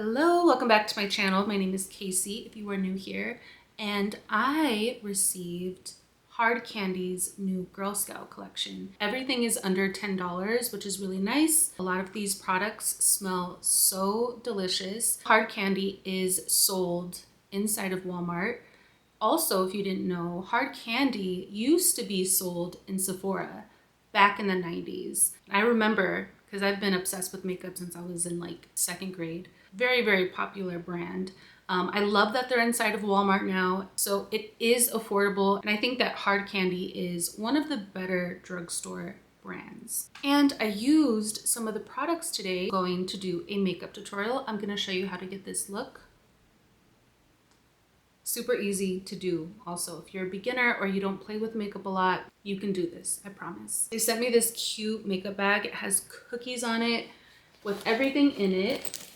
Hello, welcome back to my channel. My name is Casey if you are new here, and I received Hard Candy's new Girl Scout collection. Everything is under $10, which is really nice. A lot of these products smell so delicious. Hard Candy is sold inside of Walmart. Also, if you didn't know, Hard Candy used to be sold in Sephora back in the 90s. I remember, because I've been obsessed with makeup since I was in like second grade. Very, very popular brand. I love that they're inside of Walmart now. So it is affordable. And I think that Hard Candy is one of the better drugstore brands. And I used some of the products today going to do a makeup tutorial. I'm gonna show you how to get this look. Super easy to do also. If you're a beginner or you don't play with makeup a lot, you can do this, I promise. They sent me this cute makeup bag. It has cookies on it with everything in it.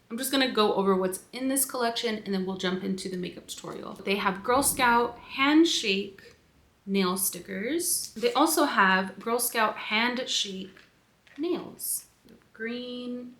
I'm just gonna go over what's in this collection and then we'll jump into the makeup tutorial. They have Girl Scout Handshake nail stickers. They also have Girl Scout Handshake nails. Green,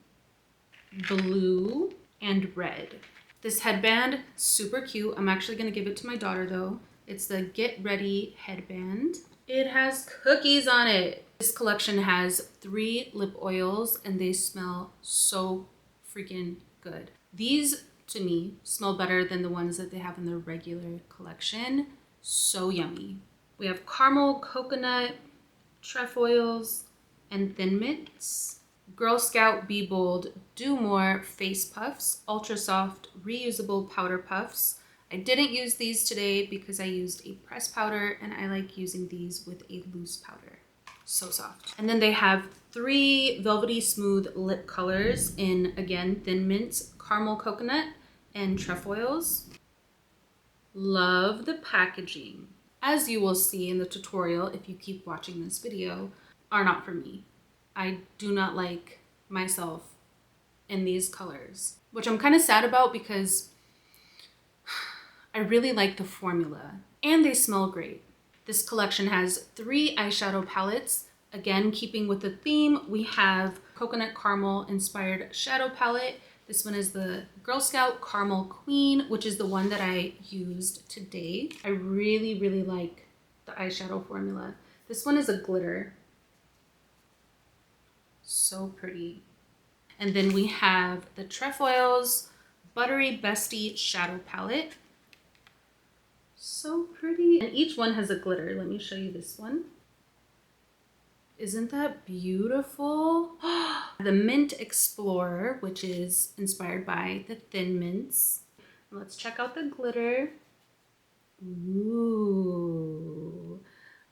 blue, and red. This headband, super cute. I'm actually gonna give it to my daughter though. It's the Get Ready headband. It has cookies on it. This collection has 3 lip oils and they smell so freaking good. These to me smell better than the ones that they have in their regular collection. So yummy. We have caramel, coconut, trefoils, and thin mints. Girl Scout Be Bold Do More face puffs, ultra soft reusable powder puffs. I didn't use these today because I used a pressed powder and I like using these with a loose powder. So soft. And then they have 3 velvety smooth lip colors in, again, thin mints, caramel coconut, and trefoils. Love the packaging. As you will see in the tutorial, if you keep watching this video, are not for me. I do not like myself in these colors, which I'm kind of sad about because I really like the formula and they smell great. This collection has 3 eyeshadow palettes. Again, keeping with the theme, we have coconut caramel inspired shadow palette. This one is the Girl Scout Caramel Queen, which is the one that I used today. I really, really like the eyeshadow formula. This one is a glitter. So pretty. And then we have the Trefoils Buttery Bestie Shadow Palette. So pretty. And each one has a glitter. Let me show you this one. Isn't that beautiful? The Mint Explorer, which is inspired by the Thin Mints. Let's check out the glitter. Ooh.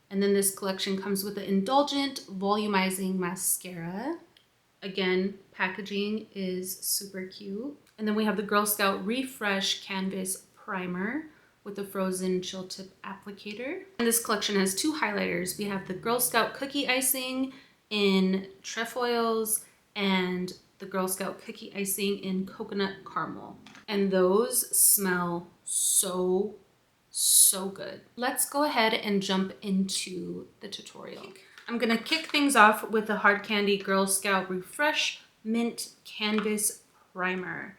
And then this collection comes with the Indulgent Volumizing Mascara. Again, packaging is super cute. And then we have the Girl Scout Refresh Canvas Primer with the Frozen Chill Tip Applicator. And this collection has 2 highlighters. We have the Girl Scout Cookie Icing in Trefoils and the Girl Scout Cookie Icing in Coconut Caramel. And those smell so good. Let's go ahead and jump into the tutorial. I'm gonna kick things off with the Hard Candy Girl Scout Refresh Mint Canvas Primer.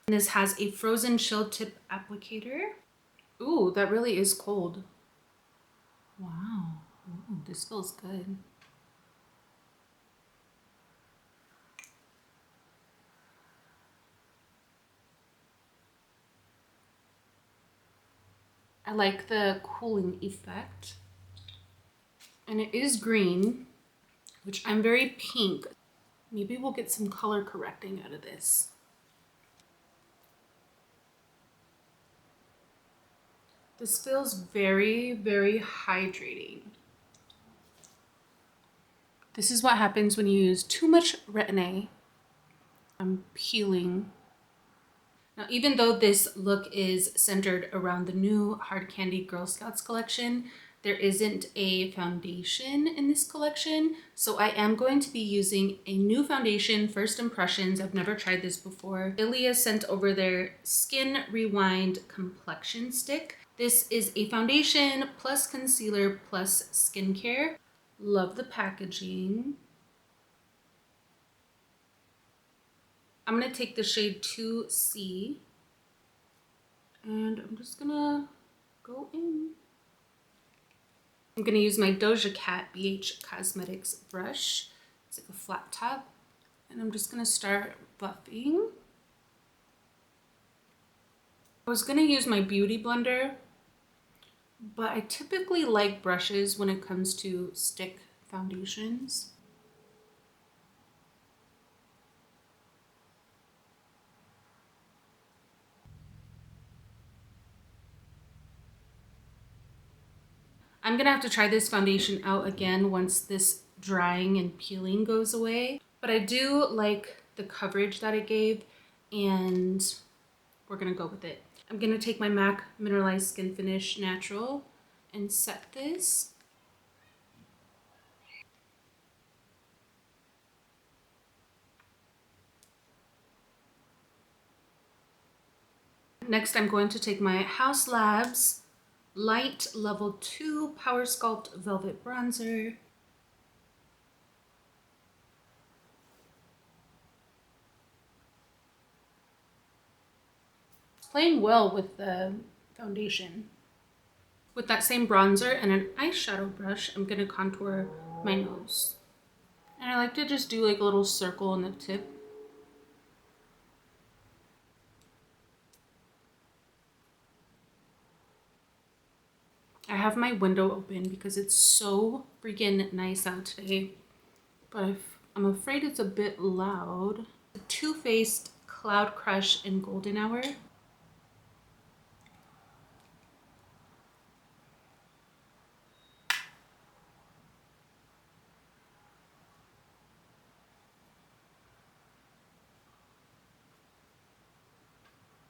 And this has a Frozen Chill Tip Applicator. Ooh, that really is cold. Wow, ooh, this feels good. I like the cooling effect. And it is green, which I'm very pink. Maybe we'll get some color correcting out of this. This feels very, very hydrating. This is what happens when you use too much Retin-A. I'm peeling. Now, even though this look is centered around the new Hard Candy Girl Scouts collection, there isn't a foundation in this collection. So I am going to be using a new foundation, First Impressions. I've never tried this before. ILIA sent over their Skin Rewind Complexion Stick. This is a foundation plus concealer plus skincare. Love the packaging. I'm going to take the shade 2C and I'm just going to go in. I'm going to use my Doja Cat BH Cosmetics brush. It's like a flat top. And I'm just going to start buffing. I was going to use my beauty blender, but I typically like brushes when it comes to stick foundations. I'm gonna have to try this foundation out again once this drying and peeling goes away. But I do like the coverage that it gave, and we're gonna go with it. I'm gonna take my MAC Mineralized Skin Finish Natural and set this. Next, I'm going to take my House Labs Light Level 2 Power Sculpt Velvet Bronzer. It's playing well with the foundation. With that same bronzer and an eyeshadow brush, I'm gonna contour my nose. And I like to just do like a little circle on the tip. I have my window open because it's so freaking nice out today, but I'm afraid it's a bit loud. The Too Faced Cloud Crush in Golden Hour.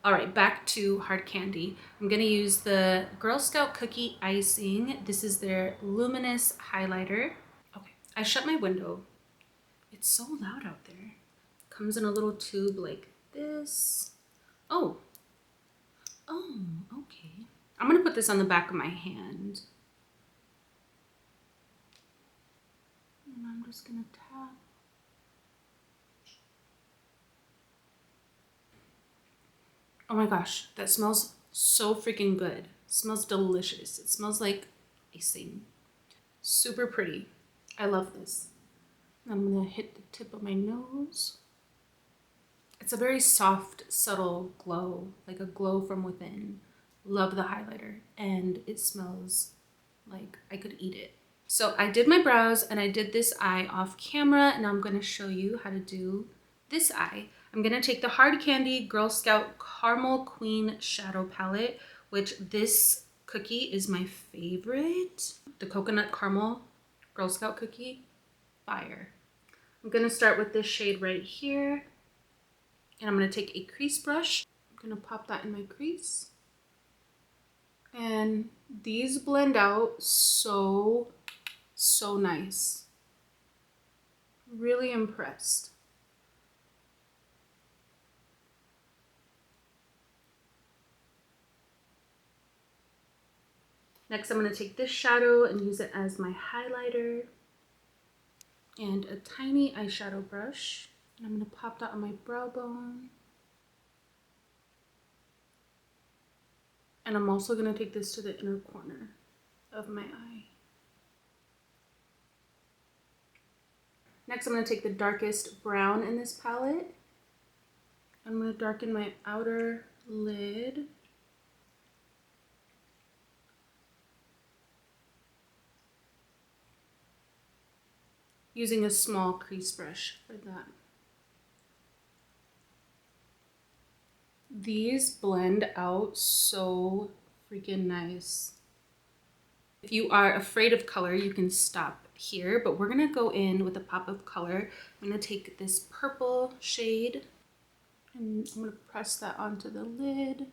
All right, back to hard candy. I'm gonna use the Girl Scout Cookie Icing. This is their Luminous Highlighter. Okay, I shut my window. It's so loud out there. Comes in a little tube like this. Oh, okay. I'm gonna put this on the back of my hand. And I'm just gonna tap. Oh my gosh, that smells so freaking good. It smells delicious. It smells like icing. Super pretty. I love this. I'm gonna hit the tip of my nose. It's a very soft, subtle glow, like a glow from within. Love the highlighter, and it smells like I could eat it. So I did my brows and I did this eye off camera. Now I'm gonna show you how to do this eye. I'm gonna take the Hard Candy Girl Scout Caramel Queen Shadow Palette, which this cookie is my favorite. The coconut caramel Girl Scout cookie, fire. I'm gonna start with this shade right here. And I'm gonna take a crease brush. I'm gonna pop that in my crease. And these blend out so nice. Really impressed. Next, I'm gonna take this shadow and use it as my highlighter and a tiny eyeshadow brush. And I'm gonna pop that on my brow bone. And I'm also gonna take this to the inner corner of my eye. Next, I'm gonna take the darkest brown in this palette. I'm gonna darken my outer lid. Using a small crease brush for that. These blend out so freaking nice. If you are afraid of color, you can stop here, but we're gonna go in with a pop of color. I'm gonna take this purple shade and I'm gonna press that onto the lid.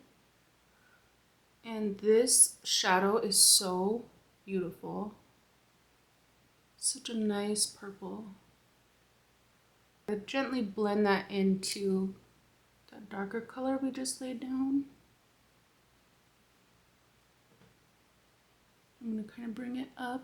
And this shadow is so beautiful. Such a nice purple. I gently blend that into that darker color we just laid down. I'm gonna kind of bring it up.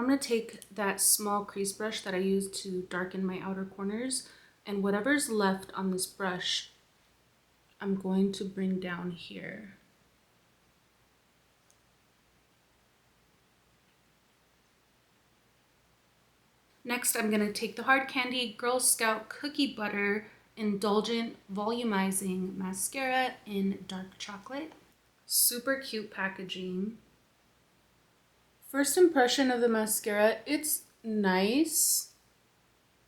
I'm gonna take that small crease brush that I used to darken my outer corners, and whatever's left on this brush, I'm going to bring down here. Next, I'm gonna take the Hard Candy Girl Scout Cookie Butter Indulgent Volumizing Mascara in Dark Chocolate. Super cute packaging. First impression of the mascara, it's nice.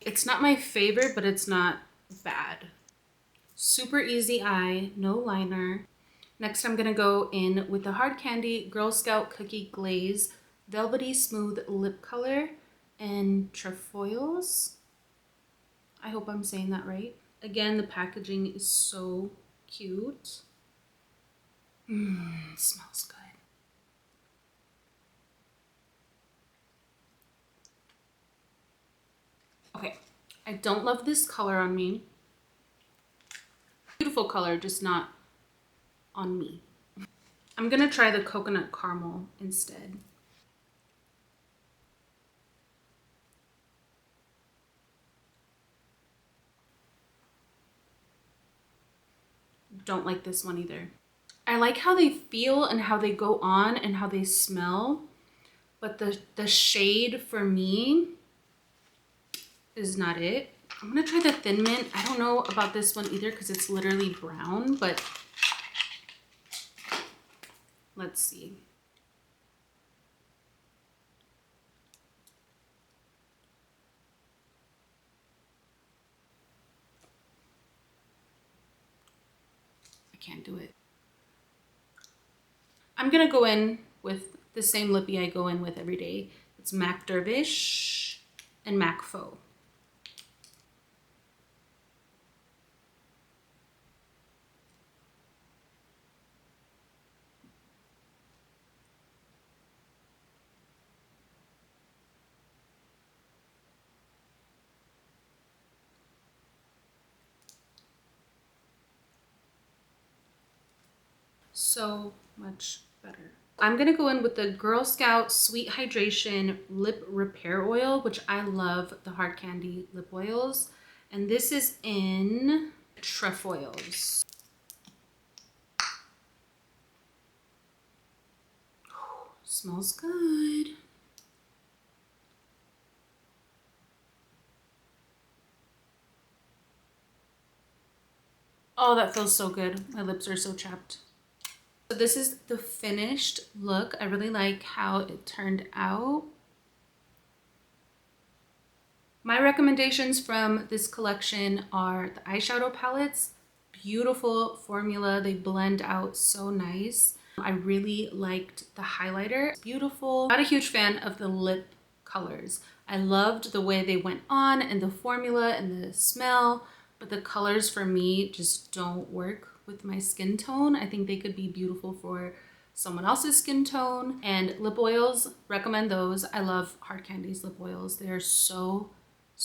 It's not my favorite, but it's not bad. Super easy eye, no liner. Next, I'm gonna go in with the Hard Candy Girl Scout Cookie Glaze Velvety Smooth Lip Color and Trefoils. I hope I'm saying that right. Again, the packaging is so cute. It smells good. Okay, I don't love this color on me. Beautiful color, just not on me. I'm gonna try the coconut caramel instead. Don't like this one either. I like how they feel and how they go on and how they smell, but the shade for me is not it. I'm gonna try the Thin Mint. I don't know about this one either because it's literally brown, but let's see. I can't do it. I'm gonna go in with the same lippy I go in with every day. It's MAC Dervish and MAC Faux. So much better. I'm gonna go in with the Girl Scout Sweet Hydration Lip Repair Oil, which I love the Hard Candy lip oils. And this is in Trefoils. Oh, smells good. Oh, that feels so good. My lips are so chapped. So this is the finished look. I really like how it turned out. My recommendations from this collection are the eyeshadow palettes. Beautiful formula. They blend out so nice. I really liked the highlighter. Beautiful. Not a huge fan of the lip colors. I loved the way they went on and the formula and the smell, but the colors for me just don't work with my skin tone. I think they could be beautiful for someone else's skin tone. And lip oils, recommend those. I love Hard Candy's lip oils. They're so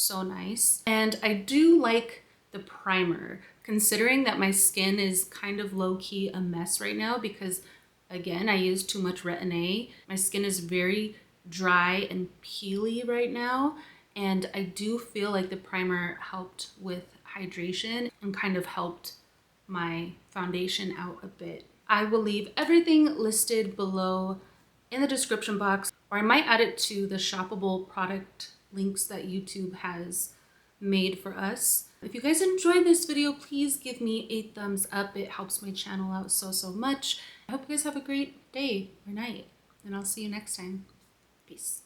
nice. And I do like the primer, considering that my skin is kind of low-key a mess right now because, again, I use too much Retin-A. My skin is very dry and peely right now, and I do feel like the primer helped with hydration and kind of helped my foundation out a bit. I will leave everything listed below in the description box, or I might add it to the shoppable product links that YouTube has made for us. If you guys enjoyed this video, please give me a thumbs up. It helps my channel out so much. I hope you guys have a great day or night, and I'll see you next time. Peace.